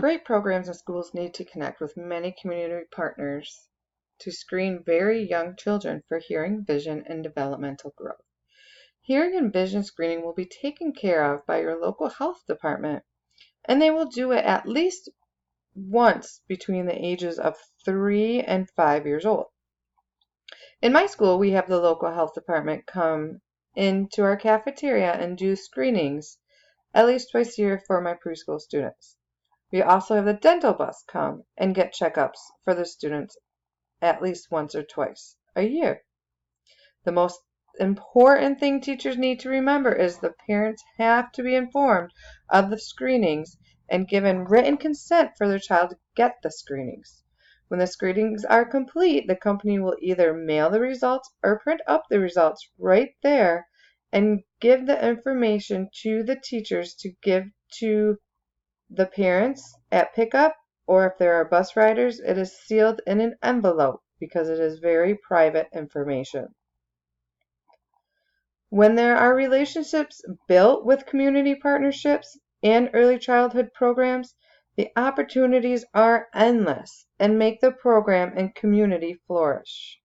Great programs and schools need to connect with many community partners to screen very young children for hearing, vision, and developmental growth. Hearing and vision screening will be taken care of by your local health department, and they will do it at least once between the ages of 3 and 5 years old. In my school, we have the local health department come into our cafeteria and do screenings at least twice a year for my preschool students. We also have the dental bus come and get checkups for the students at least once or twice a year. The most important thing teachers need to remember is the parents have to be informed of the screenings and given written consent for their child to get the screenings. When the screenings are complete, the company will either mail the results or print up the results right there and give the information to the teachers to give to the parents at pickup, or if there are bus riders, it is sealed in an envelope because it is very private information. When there are relationships built with community partnerships and early childhood programs, the opportunities are endless and make the program and community flourish.